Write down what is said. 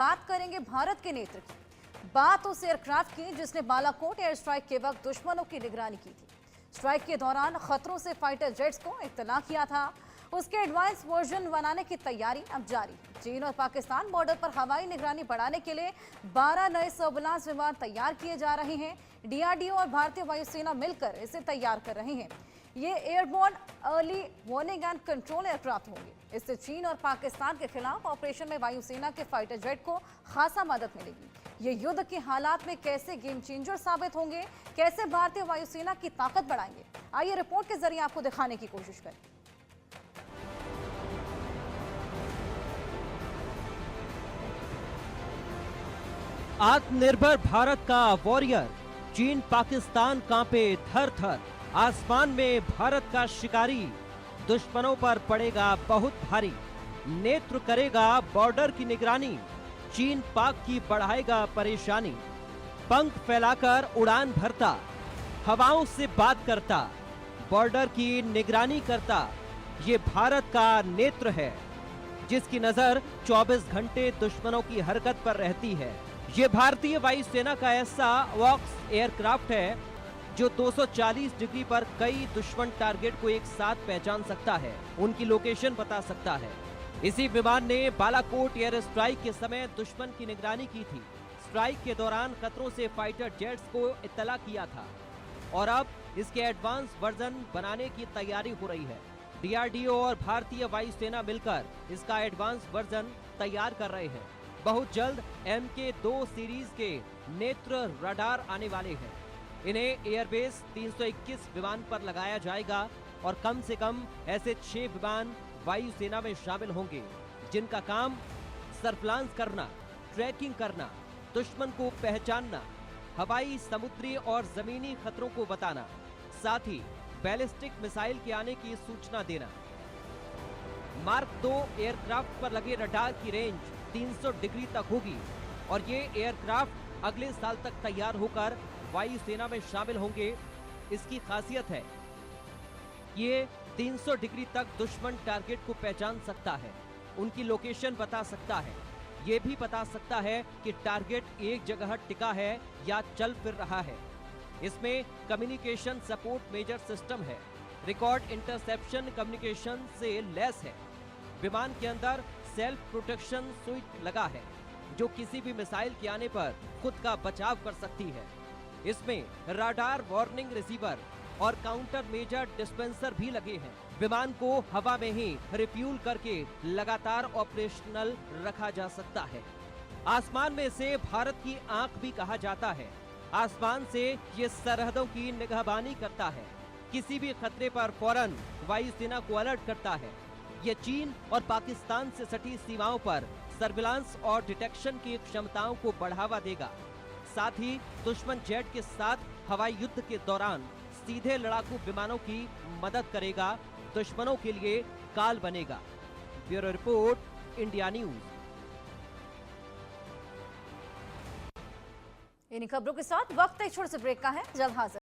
बात करेंगे भारत के नेत्र की। बात उस एयरक्राफ्ट की जिसने बालाकोट एयर स्ट्राइक के वक्त दुश्मनों की निगरानी की थी। स्ट्राइक के दौरान खतरों से फाइटर जेट्स को इत्तला किया था। उसके एडवांस वर्जन बनाने की तैयारी अब जारी है। चीन और पाकिस्तान बॉर्डर पर हवाई निगरानी बढ़ाने के लिए 12 नए सर्विलांस विमान तैयार किए जा रहे हैं। डीआरडीओ और भारतीय वायुसेना मिलकर इसे तैयार कर रहे हैं। ये airborne early warning and control aircraft होंगे। इससे चीन और पाकिस्तान के खिलाफ ऑपरेशन में वायुसेना के फाइटर जेट को खासा मदद मिलेगी। ये युद्ध के हालात में कैसे गेम चेंजर साबित होंगे, कैसे भारतीय वायुसेना की ताकत बढ़ाएंगे, आइए रिपोर्ट के जरिए आपको दिखाने की कोशिश करें। आत्मनिर्भर भारत का वॉरियर, चीन पाकिस्तान कांपे थर थर। आसमान में भारत का शिकारी, दुश्मनों पर पड़ेगा बहुत भारी। नेत्र करेगा बॉर्डर की निगरानी, चीन पाक की बढ़ाएगा परेशानी। पंख फैलाकर उड़ान भरता, हवाओं से बात करता, बॉर्डर की निगरानी करता। ये भारत का नेत्र है जिसकी नजर 24 घंटे दुश्मनों की हरकत पर रहती है। ये भारतीय वायुसेना का ऐसा वॉक्स एयरक्राफ्ट है जो 240 डिग्री पर कई दुश्मन टारगेट को एक साथ पहचान सकता है, उनकी लोकेशन बता सकता है। इसी विमान ने बालाकोट एयर स्ट्राइक के समय दुश्मन की निगरानी की थी। स्ट्राइक के दौरान खतरों से फाइटर जेट्स को इत्तला किया था और अब इसके एडवांस वर्जन बनाने की तैयारी हो रही है। डीआरडीओ और भारतीय वायुसेना मिलकर इसका एडवांस वर्जन तैयार कर रहे हैं। बहुत जल्द MK2 सीरीज के नेत्र रडार आने वाले हैं। इन्हें एयरबेस 321 विमान पर लगाया जाएगा और कम से कम ऐसे 6 विमान वायुसेना में शामिल होंगे जिनका काम सर्विलांस करना, ट्रैकिंग करना, दुश्मन को पहचानना, हवाई, समुद्री और जमीनी खतरों को बताना, साथ ही बैलिस्टिक मिसाइल के आने की सूचना देना। मार्क 2 एयरक्राफ्ट पर लगे रडार की रेंज 300 डिग्री तक होगी और ये एयरक्राफ्ट अगले साल तक तैयार होकर वायुसेना में शामिल होंगे। इसकी खासियत है ये 300 डिग्री तक दुश्मन टारगेट को पहचान सकता है, उनकी लोकेशन बता सकता है, ये भी बता सकता है कि टारगेट एक जगह टिका है या चल फिर रहा है। इसमें कम्युनिकेशन सपोर्ट मेजर सिस्टम है, रिकॉर्ड इंटरसेप्शन कम्युनिकेशन से लैस है। विमान के अंदर सेल्फ प्रोटेक्शन स्विच लगा है जो किसी भी मिसाइल के आने पर खुद का बचाव कर सकती है। इसमें राडार, वार्निंग रिसीवर और काउंटर मेजर डिस्पेंसर भी लगे हैं। विमान को हवा में ही रिफ्यूल करके लगातार ऑपरेशनल रखा जा सकता है। आसमान में से भारत की आंख भी कहा जाता है। आसमान से ये सरहदों की निगहबानी करता है, किसी भी खतरे पर फौरन वायुसेना को अलर्ट करता है। ये चीन और पाकिस्तान से सटी सीमाओं पर सर्विलांस और डिटेक्शन की क्षमताओं को बढ़ावा देगा। साथ ही दुश्मन जेट के साथ हवाई युद्ध के दौरान सीधे लड़ाकू विमानों की मदद करेगा, दुश्मनों के लिए काल बनेगा। Bureau report, India news. इन खबरों के साथ वक्त एक छोटे से ब्रेक का है, जल्द हाजिर।